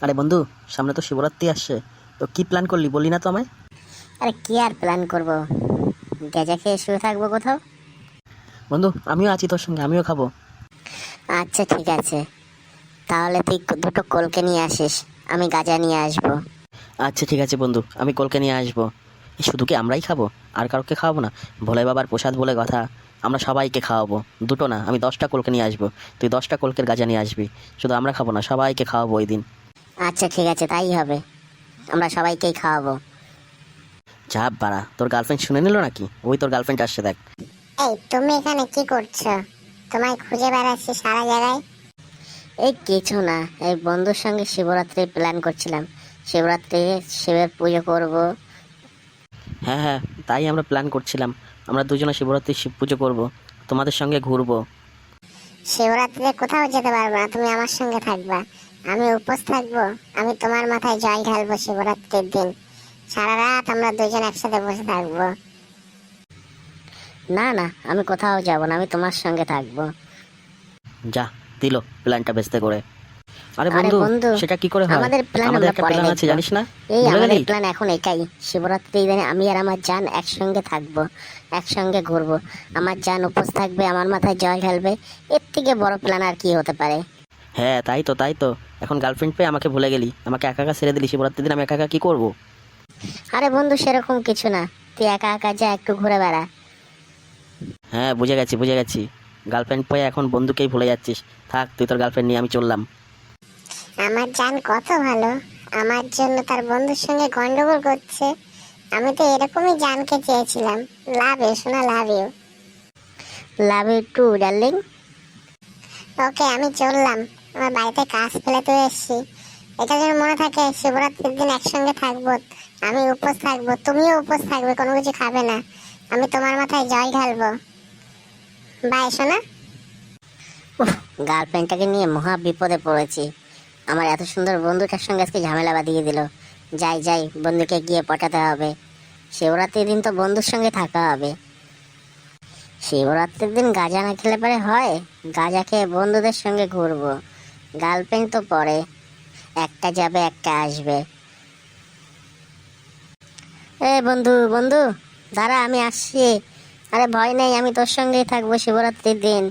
আরে বন্ধু, সামনে তো শিবরাত্রি আসছে, তো কি প্ল্যান করলি বললি না তো আমায়? আরে কি আর প্ল্যান করব, গেজা খেয়ে শুয়ে থাকবো কোথাও। বন্ধু আমিও আছি তোর সঙ্গে, আমিও খাবো। আচ্ছা ঠিক আছে, তাহলে তুই দুটো কলকে নিয়ে আসিস, আমি গাঁজা নিয়ে আসবো। আচ্ছা ঠিক আছে বন্ধু, আমি কলকে নিয়ে আসবো। শুধু কি আমরাই খাবো? আর কাউকে খাওয়াবো না? ভোলে বাবার প্রসাদ বলে কথা, আমরা সবাইকে খাওয়াবো। দুটো না, আমি 10টা কলকে নিয়ে আসবো। তুই 10টা কলকের গাঁজা নিয়ে আসবি। শুধু আমরা খাবো না, সবাইকে খাওয়াবো ওই দিন। আচ্ছা ঠিক আছে, তাই হবে, আমরা সবাইকেই খাওয়াবো। চাপ বাড়া, তোর গার্লফ্রেন্ড শুনে নিল নাকি? ওই তোর গার্লফ্রেন্ড আসছে দেখ। এই তুমি এখানে কি করছো? তোমায় খুঁজে বেড়াচ্ছি সারা জায়গায়। এই কিছু না, এই বন্ধুর সঙ্গে শিবরাত্রির প্ল্যান করছিলাম। শিবরাত্রি শিবের পুজো করব। হ্যাঁ হ্যাঁ, তাই আমরা প্ল্যান করছিলাম। আমরা দুজনে শিবরাত্রি শিব পুজো করবো, তোমাদের সঙ্গে ঘুরবো। শিবরাত্রিতে কোথাও যেতে পারবো না, তুমি আমার সঙ্গে থাকবা। আমি উপোস থাকবো, আমি তোমার মাথায় জল ঢালবো শিবরাত্রির দিন। সারা রাত আমরা দুজন একসাথে বসে থাকবো। না না, আমি কোথাও যাব না, আমি তোমার সঙ্গে থাকবো। যা, দিল প্ল্যানটা বেস্তে করে। আরে আরে বন্ধু, বন্ধু, সেটা কি করে হয়? আমাদের প্ল্যান আমাদের আমরা একটা পরে প্ল্যান আছে দেখবো। জানিস না? এই ভুলে আমাদের গেলি? প্ল্যান এখন এটাই, শিবরাত্রি দিনে আমি আর আমার জান একসঙ্গে থাকবো, একসঙ্গে ঘুরবো। আমার জান উপোস থাকবে, আমার মাথায় জল ঢালবে। এর থেকে বড় প্ল্যান আর কি হতে পারে? হ্যাঁ তাই তো, তাই তো। এখন গার্লফ্রেন্ড পেয়ে আমাকে ভুলে গেলি, আমাকে একা একা ছেড়ে দিলি। শিবরাত্রির দিন আমি একা একা কি করবো? আরে বন্ধু, সেরকম কিছু না, তুই একা একা যা, একটু ঘুরে বেড়া। হ্যাঁ বুঝে গেছি, বুঝে গেছি। গার্লফ্রেন্ড পেয়ে এখন বন্ধুকেই ভুলে যাচ্ছিস। থাক, তুই তোর গার্লফ্রেন্ড নিয়ে আমি চললাম। আমার জান কত ভালো, আমার জন্য তার বন্ধুর সঙ্গে গন্ডগোল করছে। আমি তো এরকমই জানকে চেয়েছিলাম। লাভ ইউ সোনা, love you. Love you too darling. Okay, আমি চললাম। আমার বাড়িতে কাজ ফেলে তো এসেছি। এটা যেন মনে থাকে, শিবরাত্রির দিন একসঙ্গে থাকবো। আমি উপোস থাকবো, তুমিও উপোস থাকবে, কোনো কিছু খাবে না। আমি তোমার মাথায় জল ঢালবো। বাই সোনা। গার্লফ্রেন্ডটাকে নিয়ে মহা বিপদে পড়েছি। আমার এত সুন্দর বন্ধুটার সঙ্গে আজকে ঝামেলা বাঁধিয়ে দিল। যাই যাই, বন্ধুকে গিয়ে পটাতে হবে। শিবরাত্রির দিন তো বন্ধুর সঙ্গে থাকা হবে। শিবরাত্রির দিন গাঁজা না খেলে পরে হয়? গাঁজা খেয়ে বন্ধুদের সঙ্গে ঘুরবো। গার্লফ্রেন্ড তো পরে, একটা যাবে একটা আসবে। এ বন্ধু বন্ধু, দাঁড়া, আমি আসছি। আরে ভয় নেই, আমি তোর সঙ্গেই থাকবো শিবরাত্রির দিন।